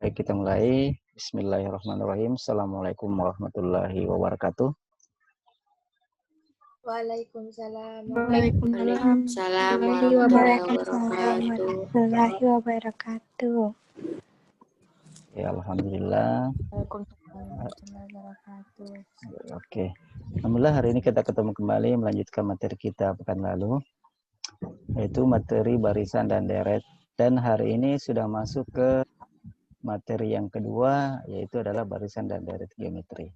Baik, kita mulai. Bismillahirrahmanirrahim. Assalamualaikum warahmatullahi wabarakatuh. Waalaikumsalam warahmatullahi wabarakatuh. Ya, alhamdulillah. Oke. Alhamdulillah hari ini kita ketemu kembali melanjutkan materi kita pekan lalu, yaitu materi barisan dan deret. Dan hari ini sudah masuk ke materi yang kedua, yaitu adalah barisan dan deret geometri.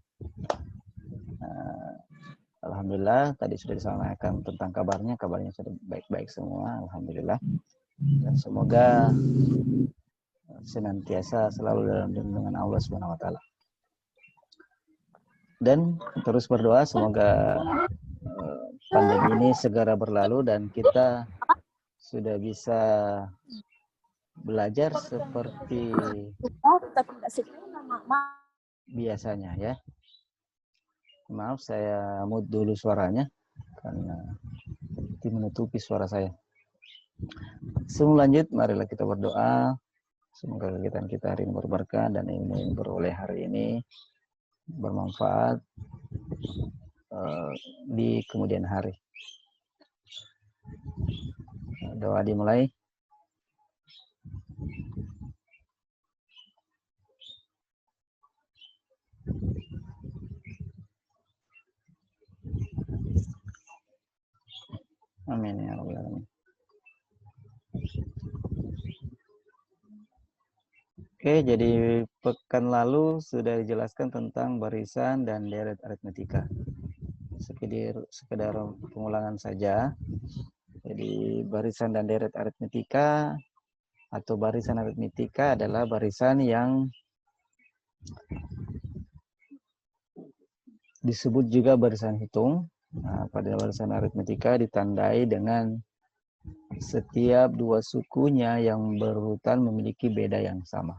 Alhamdulillah tadi sudah disampaikan tentang kabarnya sudah baik-baik semua, alhamdulillah. Dan semoga senantiasa selalu dalam lindungan Allah Subhanahu wa taala. Dan terus berdoa semoga pandemi ini segera berlalu dan kita sudah bisa belajar seperti biasanya ya. Maaf, saya mute dulu suaranya karena itu menutupi suara saya. Sebelum lanjut, marilah kita berdoa. Semoga kegiatan kita hari ini berberkah dan ilmu yang beroleh hari ini bermanfaat di kemudian hari. Doa dimulai. Amin ya rabbal alamin. Oke, jadi pekan lalu sudah dijelaskan tentang barisan dan deret aritmetika. Sekedar pengulangan saja. Jadi barisan dan deret aritmetika atau barisan aritmetika adalah barisan yang disebut juga barisan hitung. Nah, pada barisan aritmetika ditandai dengan setiap dua sukunya yang berurutan memiliki beda yang sama.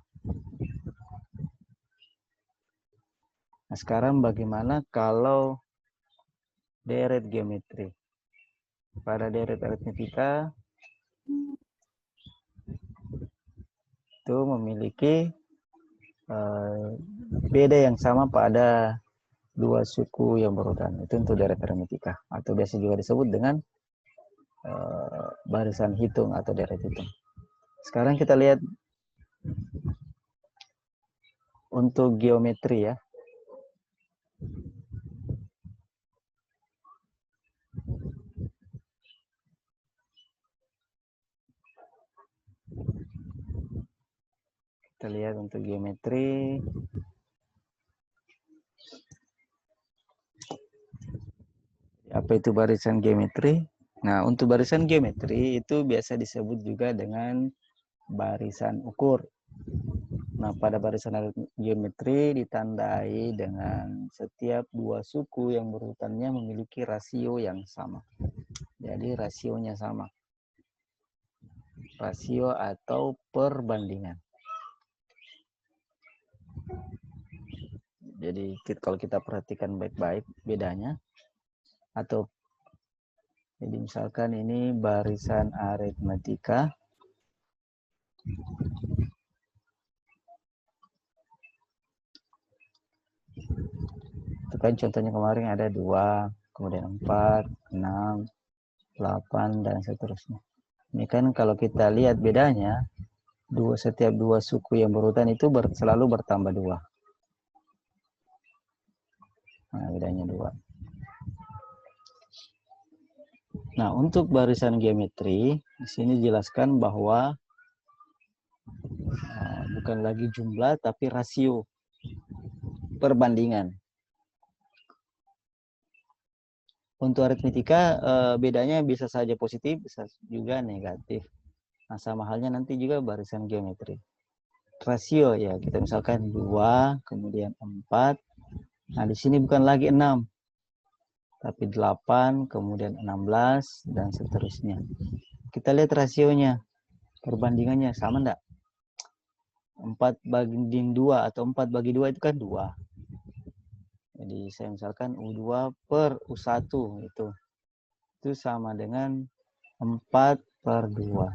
Nah, sekarang bagaimana kalau deret geometri? Pada deret aritmetika itu memiliki beda yang sama pada dua suku yang berurutan. Itu untuk deret aritmetika atau biasa juga disebut dengan barisan hitung atau deret hitung. Sekarang kita lihat untuk geometri ya. Kita lihat untuk geometri. Apa itu barisan geometri? Nah, untuk barisan geometri itu biasa disebut juga dengan barisan ukur. Nah, pada barisan geometri ditandai dengan setiap dua suku yang berurutannya memiliki rasio yang sama. Jadi rasionya sama. Rasio atau perbandingan. Jadi kalau kita perhatikan baik-baik bedanya, atau jadi misalkan ini barisan aritmetika. Itu kan contohnya kemarin ada 2, kemudian 4, 6, 8, dan seterusnya. Ini kan kalau kita lihat bedanya, setiap dua suku yang berurutan itu selalu bertambah 2. Nah, bedanya 2. Nah, untuk barisan geometri, di sini dijelaskan bahwa bukan lagi jumlah, tapi rasio, perbandingan. Untuk aritmetika, bedanya bisa saja positif, bisa juga negatif. Nah, sama halnya nanti juga barisan geometri. Rasio ya, kita misalkan 2, kemudian 4. Nah, di sini bukan lagi 6, tapi 8, kemudian 16, dan seterusnya. Kita lihat rasionya, perbandingannya sama enggak? 4 banding 2 atau 4 bagi 2 itu kan 2. Jadi saya misalkan U2 per U1 itu sama dengan 4 per 2.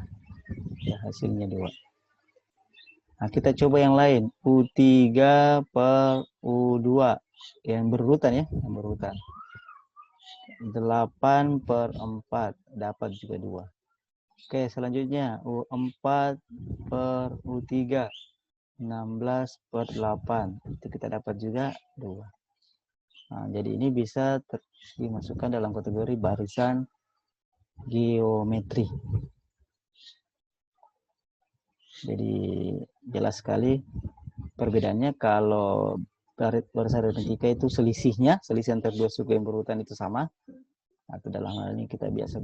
Ya, hasilnya 2. Nah, kita coba yang lain. U3 per U2. Yang berurutan ya. Yang berurutan. 8 per 4. Dapat juga 2. Oke, selanjutnya U4 per U3. 16 per 8. Itu kita dapat juga 2. Nah, jadi ini bisa dimasukkan dalam kategori barisan geometri. Jadi jelas sekali perbedaannya. Kalau barisan aritmetika itu selisih antara dua suku yang berurutan itu sama, atau dalam hal ini kita biasa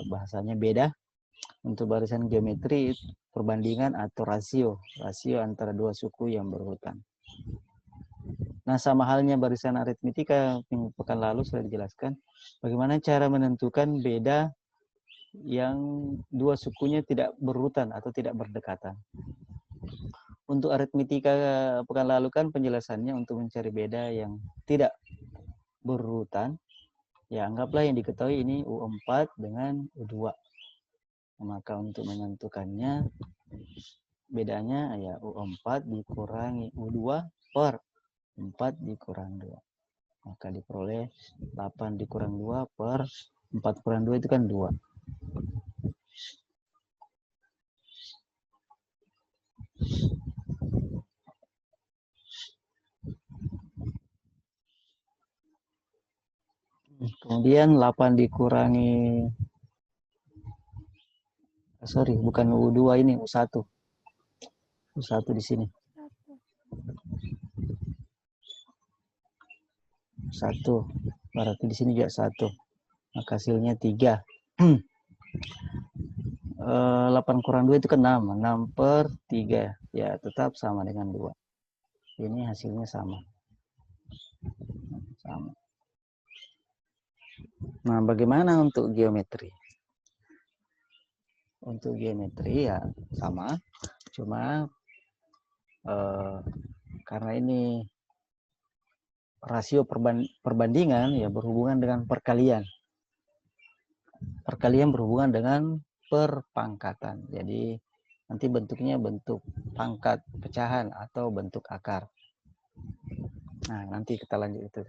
bahasanya beda. Untuk barisan geometri perbandingan atau rasio antara dua suku yang berurutan. Nah, sama halnya barisan aritmetika yang pekan lalu sudah dijelaskan bagaimana cara menentukan beda yang dua sukunya tidak berurutan atau tidak berdekatan. Untuk aritmetika pekan lalu kan penjelasannya untuk mencari beda yang tidak berurutan, ya anggaplah yang diketahui ini U4 dengan U2. Maka untuk menentukannya bedanya ya U4 dikurangi U2 per 4 dikurang 2. Maka diperoleh 8 dikurang 2 per 4 kurang 2 itu kan 2. Kemudian 8 dikurangi bukan U2 ini U1. U1 di sini. 1. Berarti di sini juga 1. Maka hasilnya 3. 8 kurang 2 itu kan 6. 6 per 3. Ya, tetap sama dengan 2. Ini hasilnya sama. Nah, bagaimana untuk geometri? Untuk geometri ya sama. Cuma karena ini rasio perbandingan ya berhubungan dengan perkalian. Perkalian berhubungan dengan perpangkatan. Jadi nanti bentuknya bentuk pangkat pecahan atau bentuk akar. Nah, nanti kita lanjut itu.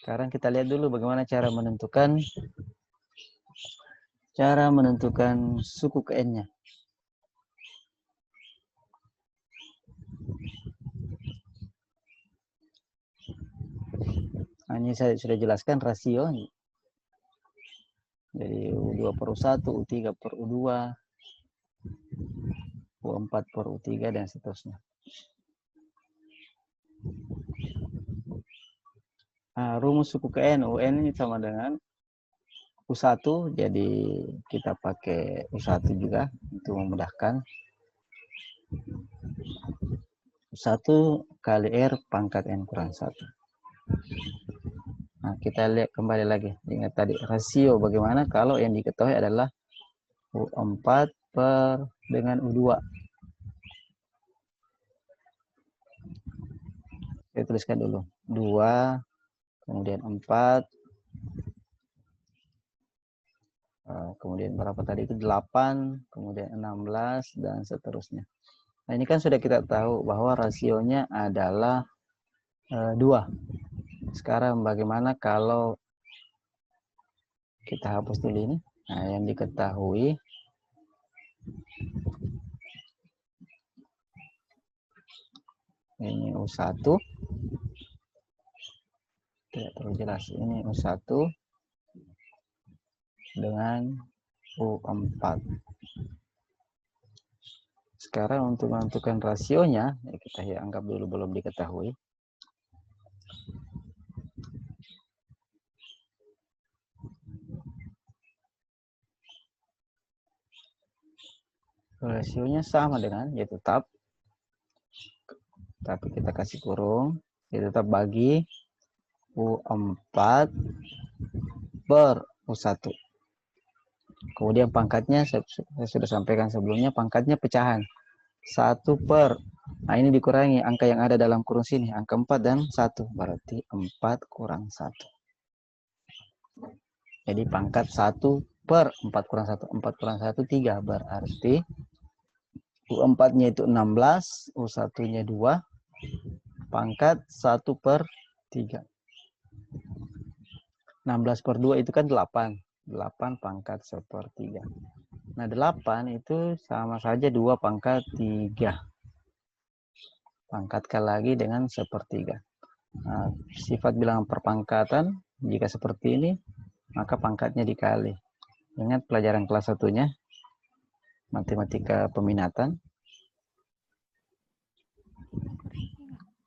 Sekarang kita lihat dulu bagaimana cara menentukan suku ke N-nya. Nah, ini saya sudah jelaskan rasio. Jadi U2 per U1, U3 per U2, U4 per U3, dan seterusnya. Nah, rumus suku ke N, UN ini sama dengan U1, jadi kita pakai U1 juga untuk memudahkan. U1 kali R pangkat N kurang 1. Nah, kita lihat kembali lagi. Ingat tadi rasio bagaimana kalau yang diketahui adalah U4 dengan U2. Saya tuliskan dulu. 2, kemudian 4, kemudian berapa tadi itu 8, kemudian 16, dan seterusnya. Nah, ini kan sudah kita tahu bahwa rasionya adalah 2. Sekarang bagaimana kalau kita hapus dulu ini? Nah, yang diketahui ini U1. Tidak terlalu jelas. Ini U1 dengan U4. Sekarang untuk menentukan rasionya, ya kita anggap dulu belum diketahui. Rasionya sama dengan, ya tetap. Tapi kita kasih kurung, ya tetap bagi U4 per U1. Kemudian pangkatnya, saya sudah sampaikan sebelumnya, pangkatnya pecahan. 1 per, nah ini dikurangi angka yang ada dalam kurung sini, angka 4 dan 1, berarti 4 kurang 1. Jadi pangkat 1 per 4 kurang 1, 4 kurang 1, 3, berarti U4-nya itu 16, U1-nya 2, pangkat 1/3. 16 per 2 itu kan 8. 8 pangkat 1/3. Nah, 8 itu sama saja 2 pangkat 3. Pangkatkan lagi dengan 1/3. Nah, sifat bilangan perpangkatan, jika seperti ini, maka pangkatnya dikali. Ingat pelajaran kelas 1-nya, matematika peminatan.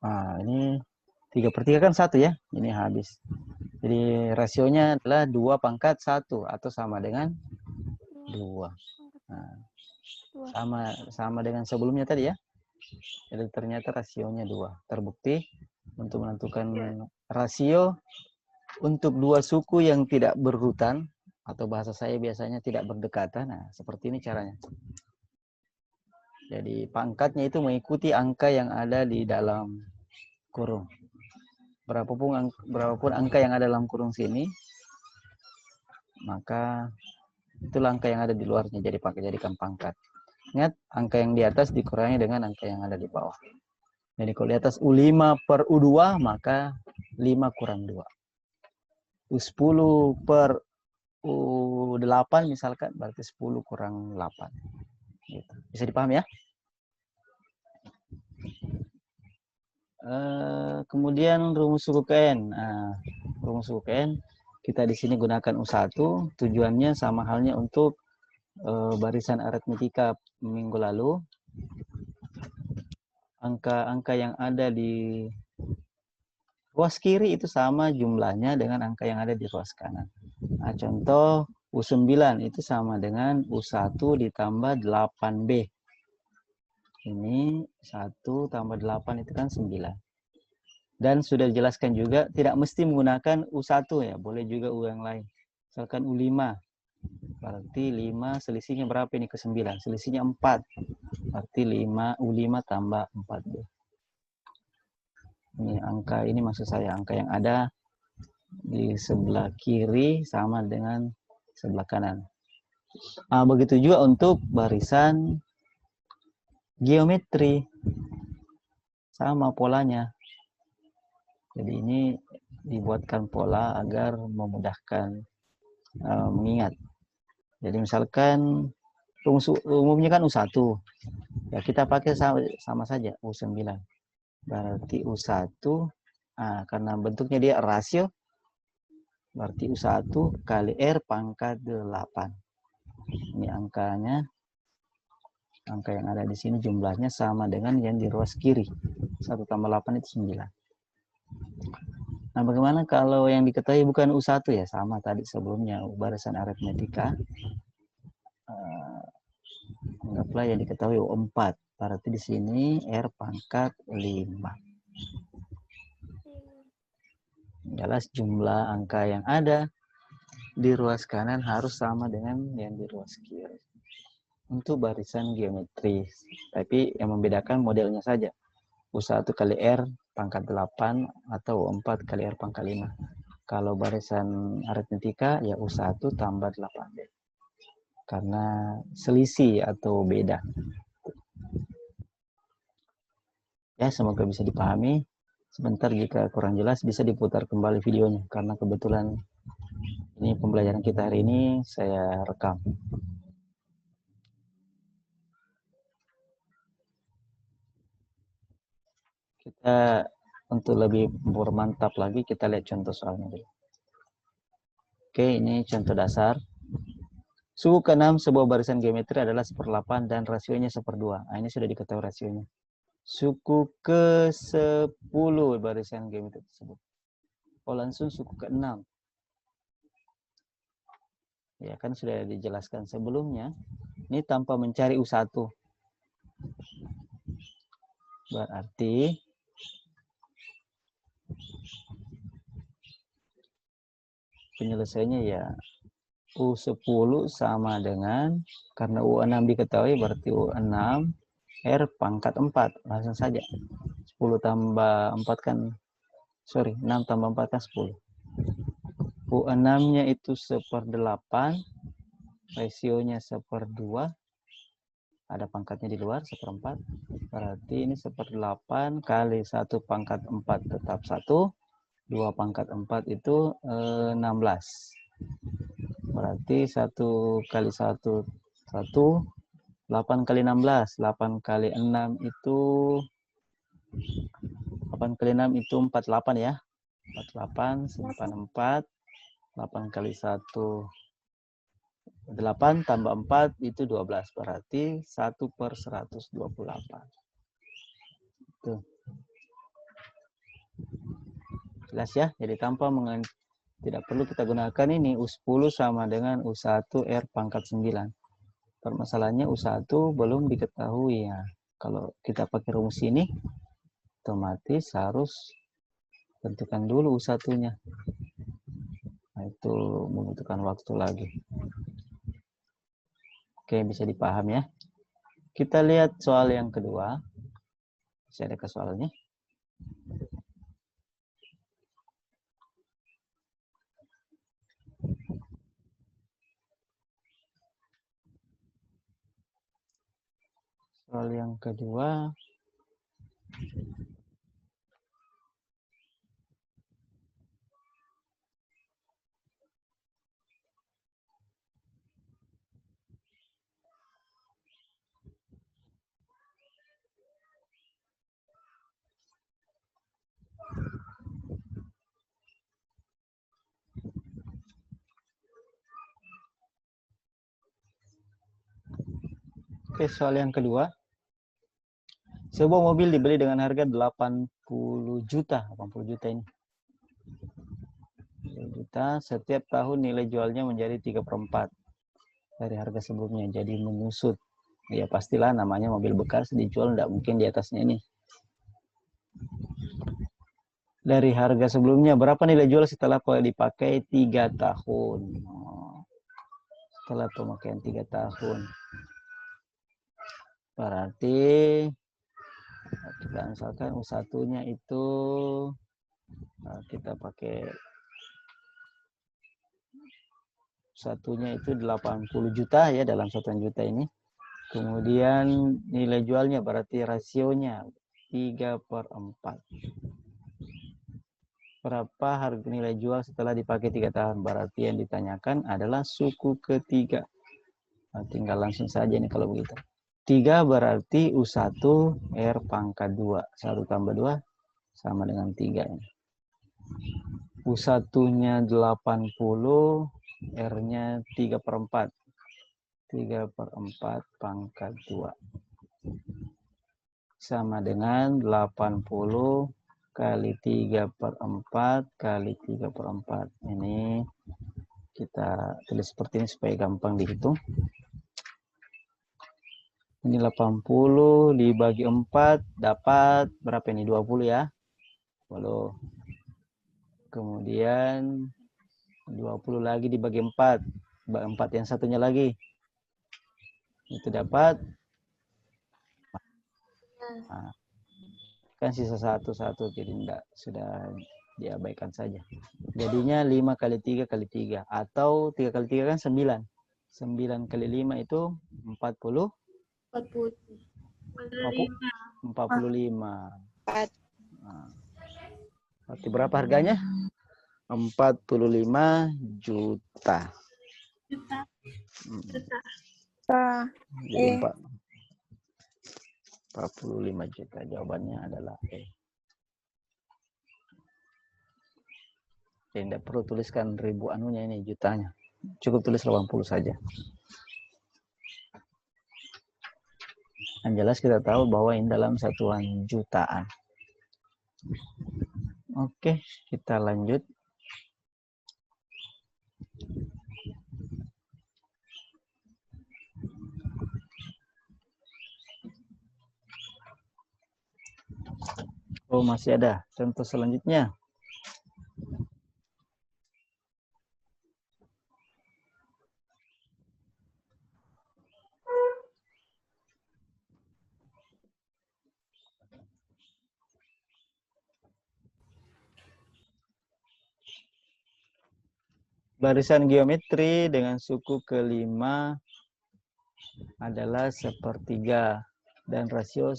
Nah, ini 3/3 kan 1 ya, ini habis. Jadi rasionya adalah 2 pangkat 1 atau sama dengan 2. Nah, sama dengan sebelumnya tadi ya. Jadi ternyata rasionya 2. Terbukti untuk menentukan rasio untuk 2 suku yang tidak berhutan, atau bahasa saya biasanya tidak berdekatan. Nah, seperti ini caranya. Jadi pangkatnya itu mengikuti angka yang ada di dalam kurung. Berapapun angka yang ada dalam kurung sini, maka itulah angka yang ada di luarnya, jadi jadikan pangkat. Ingat, angka yang di atas dikurangi dengan angka yang ada di bawah. Jadi kalau di atas U5 per U2, maka 5 kurang 2. U10 per U8 misalkan, berarti 10 kurang 8. Gitu. Bisa dipahami ya? Kemudian rumus suku KN. Nah, rumus suku KN kita di sini gunakan U1. Tujuannya sama halnya untuk barisan aritmetika minggu lalu. Angka-angka yang ada di ruas kiri itu sama jumlahnya dengan angka yang ada di ruas kanan. Nah, contoh U9 itu sama dengan U1 ditambah 8B. Ini 1 tambah 8 itu kan 9. Dan sudah dijelaskan juga tidak mesti menggunakan U1 ya, boleh juga U yang lain. Misalkan U5, berarti 5 selisihnya berapa ini ke 9? Selisihnya 4. Berarti U5 tambah 4B. Ini angka, ini maksud saya angka yang ada di sebelah kiri sama dengan sebelah kanan. Nah, begitu juga untuk barisan geometri. Sama polanya. Jadi ini dibuatkan pola agar memudahkan mengingat. Jadi misalkan umumnya kan U1. Ya kita pakai sama saja U9. Berarti U1 karena bentuknya dia rasio, berarti U1 kali R pangkat 8. Ini angkanya. Angka yang ada di sini jumlahnya sama dengan yang di ruas kiri. 1 tambah 8 itu 9. Nah, bagaimana kalau yang diketahui bukan U1 ya? Sama tadi sebelumnya, barisan aritmetika. Anggaplah yang diketahui U4. Berarti di sini R pangkat 5. Jelas jumlah angka yang ada di ruas kanan harus sama dengan yang di ruas kiri. Untuk barisan geometri. Tapi yang membedakan modelnya saja. U1 kali R pangkat 8 atau U4 kali R pangkat 5. Kalau barisan aritmetika ya U1 tambah 8B. Karena selisih atau beda. Ya, semoga bisa dipahami. Sebentar jika kurang jelas bisa diputar kembali videonya. Karena kebetulan ini pembelajaran kita hari ini saya rekam. Kita untuk lebih bermantap lagi kita lihat contoh soalnya dulu. Oke, ini contoh dasar. Suku ke-6 sebuah barisan geometri adalah 1/8 dan rasionya 1/2. Nah, ini sudah diketahui rasionya. Suku ke-10 barisan geometri tersebut. Oh, langsung suku ke-6. Ya, kan sudah dijelaskan sebelumnya. Ini tanpa mencari U1. Berarti penyelesaiannya ya U10 sama dengan, karena U6 diketahui berarti U6 R pangkat 4. Langsung saja. 10 tambah 4 kan, 6 tambah 4 kan 10. U6-nya itu 1/8. Rasionya 1/2. ada pangkatnya di luar, 1/4. Berarti ini 1/8 kali 1 pangkat 4 tetap 1. 2 pangkat 4 itu 16. Berarti 1 kali 1, 1. 8 kali 16. 8 kali 6 itu 48 ya. 48 simpan 4. 8 kali 1, 8 tambah 4 itu 12. Berarti 1/128. Tuh. Jelas ya? Jadi tidak perlu kita gunakan ini U10 sama dengan U1 R pangkat 9. Permasalahannya U1 belum diketahui ya. Kalau kita pakai rumus ini, otomatis harus tentukan dulu U1-nya. Nah, itu membutuhkan waktu lagi. Oke, bisa dipaham ya. Kita lihat soal yang kedua. Masih ada ke soalnya? Soal yang kedua. Oke, soal yang kedua. Sebuah mobil dibeli dengan harga 80 juta. 80 juta ini. 80 juta, setiap tahun nilai jualnya menjadi 3/4 dari harga sebelumnya. Jadi menyusut. Ya pastilah namanya mobil bekas dijual tidak mungkin di atasnya ini. Dari harga sebelumnya, berapa nilai jual setelah dipakai 3 tahun? Setelah pemakaian 3 tahun. Berarti kita misalkan U1-nya itu kita pakai satunya itu 80 juta ya dalam 1 juta ini. Kemudian nilai jualnya berarti rasionya 3/4. Berapa harga nilai jual setelah dipakai 3 tahun? Berarti yang ditanyakan adalah suku ketiga. Nah, tinggal langsung saja nih kalau begitu. 3 berarti U1 R pangkat 2. 1 tambah 2 sama dengan 3. U1-nya 80, R-nya 3/4. 3/4 pangkat 2. Sama dengan 80 kali 3/4 kali 3/4. Ini kita tulis seperti ini supaya gampang dihitung. Ini 80 dibagi 4 dapat berapa ini? 20 ya. 20. Kemudian 20 lagi dibagi 4. 4 yang satunya lagi. Itu dapat. Nah, kan sisa 1 jadi enggak, sudah diabaikan saja. Jadinya 5 kali 3 kali 3. Atau 3 kali 3 kan 9. 9 kali 5 itu 40. 45. Nah, berarti berapa harganya? 45 juta. Jadi 45 juta. Jawabannya adalah E. Jadi tidak perlu tuliskan ribu anunya ini, jutanya. Cukup tulis 80 saja. Yang jelas kita tahu bahwa ini dalam satuan jutaan. Oke, kita lanjut. Oh, masih ada contoh selanjutnya. Barisan geometri dengan suku kelima adalah sepertiga dan rasionya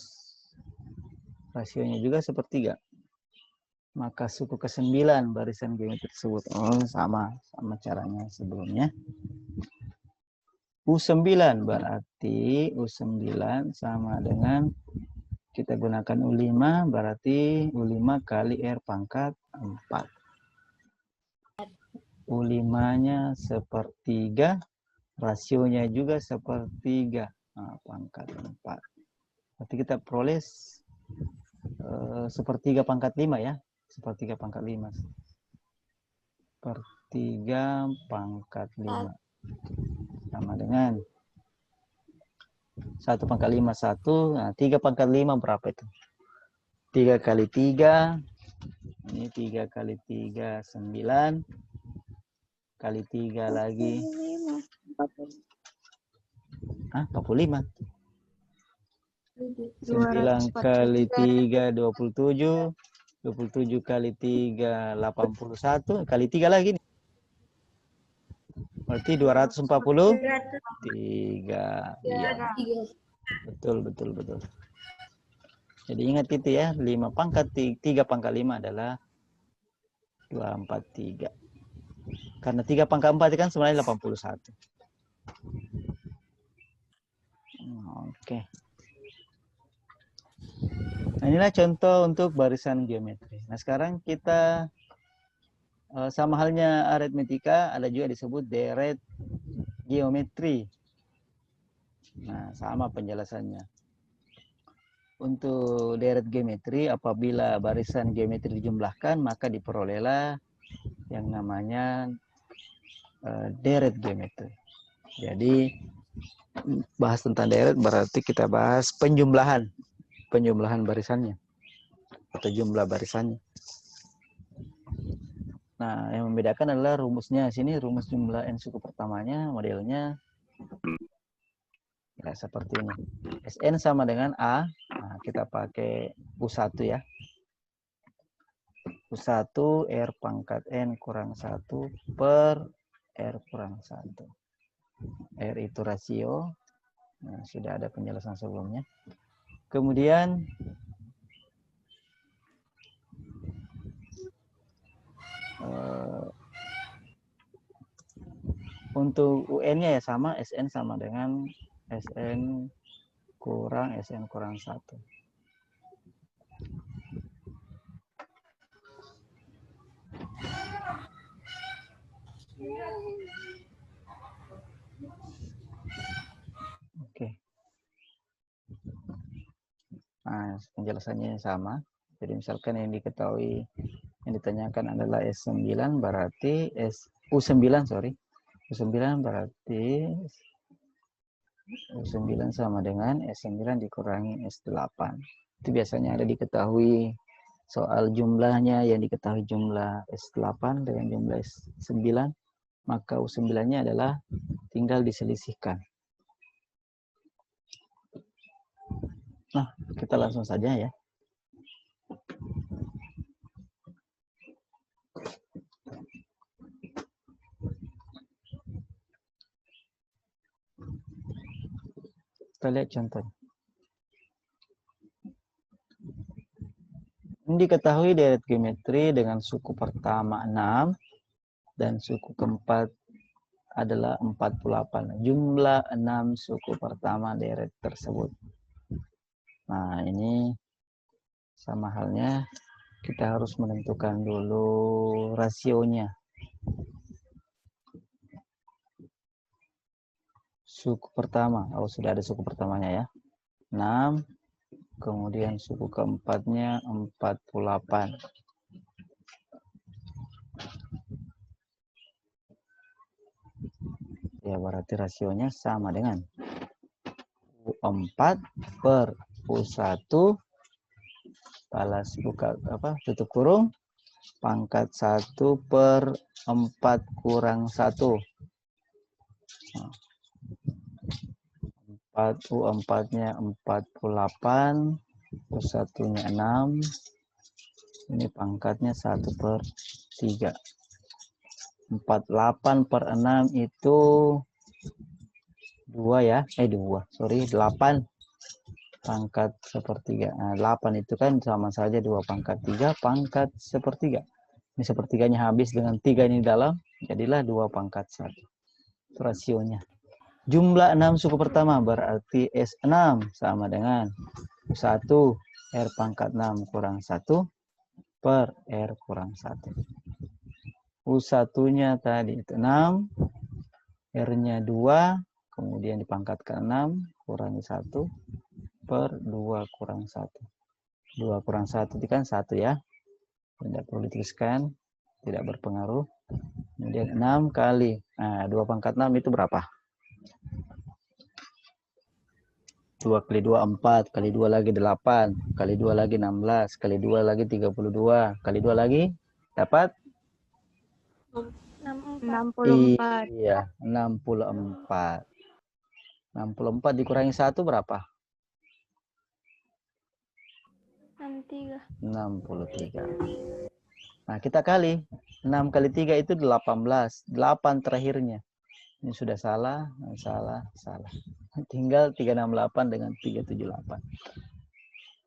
juga sepertiga. Maka suku ke-9 barisan geometri tersebut sama caranya sebelumnya. U9 berarti U9 sama dengan kita gunakan U5 berarti U5 kali R pangkat 4. U5-nya sepertiga, rasionya juga sepertiga. Nah, pangkat 4. Berarti kita peroleh sepertiga pangkat 5 ya. Sepertiga pangkat 5. Sepertiga pangkat 5. Sama dengan 1 pangkat 5, 1. Nah, 3 pangkat 5 berapa itu? 3 kali 3. Ini 3 kali 3, 9. Kali 3 lagi. 45. 9 kali 3, 27. 27 kali 3, 81. Kali 3 lagi nih. Berarti 243. Iya. Betul. Jadi ingat itu ya, 5 pangkat 3 pangkat 5 adalah 243. Karena 3 pangkat 4 kan sebenarnya 81. Oke. Nah, inilah contoh untuk barisan geometri. Nah, sekarang kita sama halnya aritmetika, ada juga disebut deret geometri. Nah, sama penjelasannya. Untuk deret geometri, apabila barisan geometri dijumlahkan, maka diperolehlah yang namanya deret geometri. Jadi, bahas tentang deret berarti kita bahas penjumlahan barisannya atau jumlah barisannya. Nah, yang membedakan adalah rumusnya. Sini rumus jumlah n suku pertamanya, modelnya ya seperti ini. Sn sama dengan A. Nah, kita pakai U1 ya. U1 R pangkat N kurang 1 per R kurang 1. R itu rasio. Nah, sudah ada penjelasan sebelumnya. Kemudian untuk UN-nya ya sama, Sn sama dengan Sn kurang 1. Oke. Nah, penjelasannya sama. Jadi misalkan yang diketahui, yang ditanyakan adalah S9 berarti U9 berarti U9 sama dengan S9 dikurangi S8. Itu biasanya ada diketahui soal jumlahnya, yang diketahui jumlah S8 dengan jumlah S9, maka U9-nya adalah tinggal diselisihkan. Nah, kita langsung saja ya. Kita lihat contoh. Ini diketahui deret geometri dengan suku pertama 6 dan suku keempat adalah 48. Jumlah 6 suku pertama deret tersebut. Nah, ini sama halnya kita harus menentukan dulu rasionya. Suku pertama, sudah ada suku pertamanya ya. 6, kemudian suku keempatnya 48. Ya, berarti rasionya sama dengan U4 per U1 balas buka tutup kurung pangkat 1 per 4 kurang 1. 4 U4-nya 48, U1-nya 6. Ini pangkatnya 1 per 3. 48 per 6 itu 2 ya. 2. Sorry, 8 pangkat sepertiga. Nah, 8 itu kan sama saja 2 pangkat 3 pangkat sepertiga. Ini sepertiganya habis dengan 3 ini dalam, jadilah 2 pangkat 1. Itu rasionya. Jumlah 6 suku pertama berarti S6 sama dengan U1 R pangkat 6 kurang 1 per R kurang 1. U1-nya tadi itu 6, R-nya 2, kemudian dipangkatkan 6, kurangi 1 per 2 kurang 1. 2 kurang 1 itu kan 1 ya. Tidak perlu dituliskan, tidak berpengaruh. Kemudian 6 kali. Nah, 2 pangkat 6 itu berapa? 2 kali 2, 4. Kali 2 lagi 8. Kali 2 lagi 16. Kali 2 lagi 32. Kali 2 lagi dapat? 64. Iya, 64. 64 dikurangi 1 berapa? 63. Nah, kita kali. 6 kali 3 itu 18. 8 terakhirnya. Ini sudah salah. Tinggal 368 dengan 378.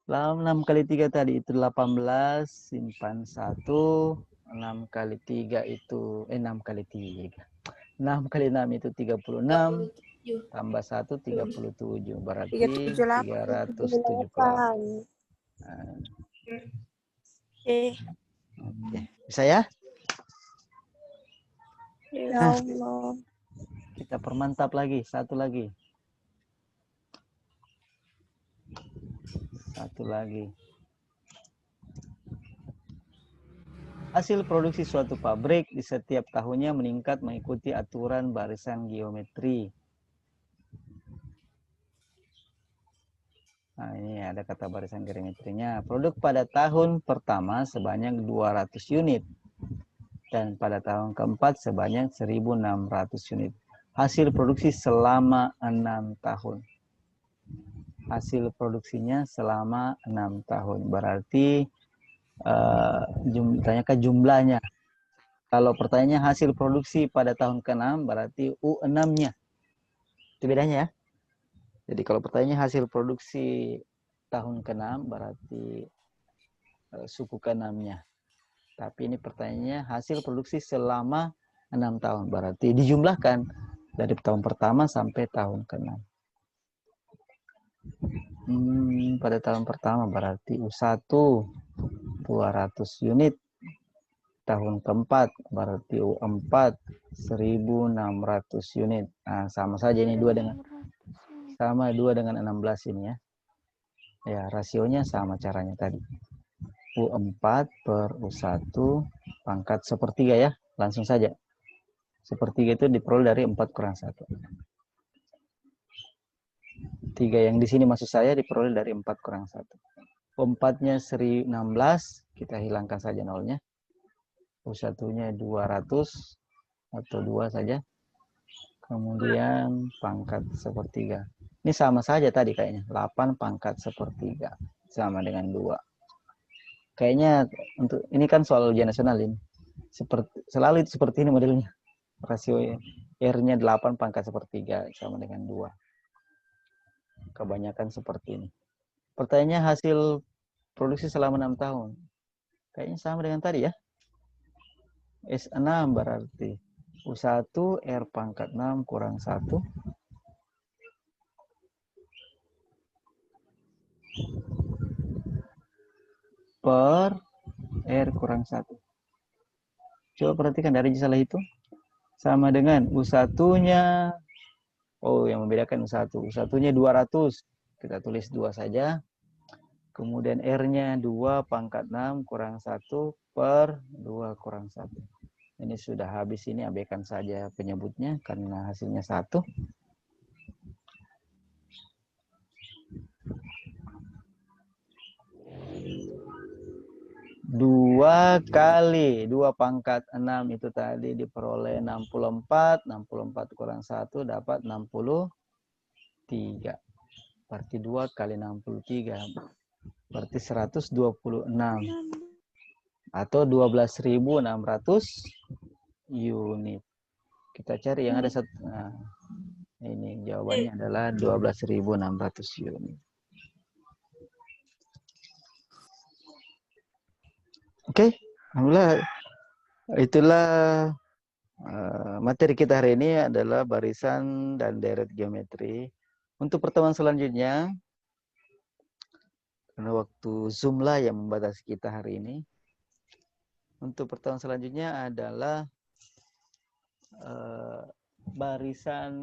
6 kali 3 tadi itu 18. Simpan 1. 6 kali 3 itu 6 kali 3. 6 kali 6 itu 36. Tambah 1, 37. Berarti 378. Nah, oke. Bisa ya? Ya Allah. Kita permantap lagi. Satu lagi. Hasil produksi suatu pabrik di setiap tahunnya meningkat mengikuti aturan barisan geometri. Nah, ini ada kata barisan geometrinya. Produk pada tahun pertama sebanyak 200 unit. Dan pada tahun keempat sebanyak 1.600 unit. Hasil produksi selama 6 tahun. Hasil produksinya selama 6 tahun. Berarti tanyakan jumlahnya. Kalau pertanyaannya hasil produksi pada tahun ke-6 berarti U6-nya. Itu bedanya ya. Jadi kalau pertanyaannya hasil produksi tahun ke-6 berarti suku ke-6-nya. Tapi ini pertanyaannya hasil produksi selama 6 tahun. Berarti dijumlahkan dari tahun pertama sampai tahun ke-6. Pada tahun pertama berarti U1 200 unit. Tahun keempat berarti U4 1.600 unit. Nah, sama saja ini 2 dengan 16 ini ya. Ya, rasionya sama caranya tadi. U4 per U1 pangkat sepertiga ya. Langsung saja. Sepertiga itu diperoleh dari 4 kurang 1. 3 yang di sini maksud saya diperoleh dari 4 kurang 1. U4-nya 16, kita hilangkan saja nolnya. U1-nya 200 atau 2 saja. Kemudian pangkat sepertiga. Ini sama saja tadi kayaknya. 8 pangkat sepertiga. Sama dengan 2. Kayaknya untuk ini kan soal ujian nasional ini. Selalu itu seperti ini modelnya. Rasio R-nya 8 pangkat sepertiga. Sama dengan 2. Kebanyakan seperti ini. Pertanyaannya hasil produksi selama 6 tahun. Kayaknya sama dengan tadi ya. S6 berarti U1 R pangkat 6 kurang 1 per R kurang 1. Coba perhatikan dari salah itu. Sama dengan U1-nya. Oh, yang membedakan U1. U1-nya 200. Kita tulis 2 saja. Kemudian R-nya 2 pangkat 6 kurang 1 per 2 kurang 1. Ini sudah habis, ini abaikan saja penyebutnya karena hasilnya 1. Dua kali 2 pangkat 6 itu tadi diperoleh 64. 64 kurang 1 dapat 63. Berarti 2 kali 63. Berarti 126. Atau 12.600 unit. Kita cari yang ada satu. Nah, Ini jawabannya adalah 12.600 unit. Oke, alhamdulillah. Itulah materi kita hari ini adalah barisan dan deret geometri. Untuk pertemuan selanjutnya, karena waktu Zoom lah yang membatasi kita hari ini. Untuk pertemuan selanjutnya adalah barisan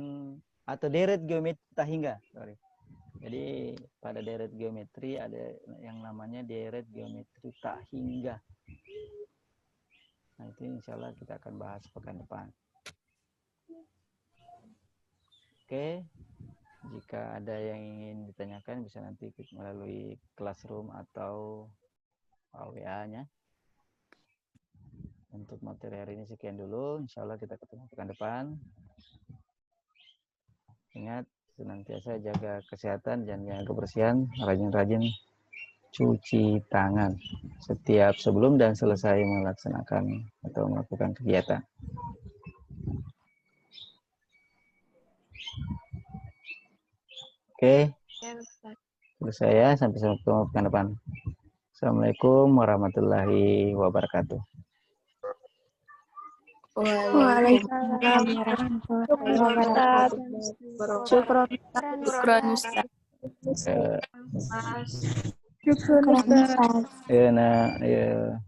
atau deret geometri tak hingga. Sorry. Jadi pada deret geometri ada yang namanya deret geometri tak hingga. Nah, itu insya Allah kita akan bahas pekan depan. Oke, jika ada yang ingin ditanyakan bisa nanti melalui classroom atau WA-nya. Untuk materi hari ini sekian dulu. Insya Allah kita ketemu pekan depan. Ingat, senantiasa jaga kesehatan dan jaga kebersihan. Rajin-rajin cuci tangan setiap sebelum dan selesai melaksanakan atau melakukan kegiatan. Oke, terus saya sampai ketemu pekan depan. Assalamualaikum warahmatullahi wabarakatuh. Waalaikumsalam warahmatullahi wabarakatuh. Syukron. Eh, Syukron. ya, nah, ya.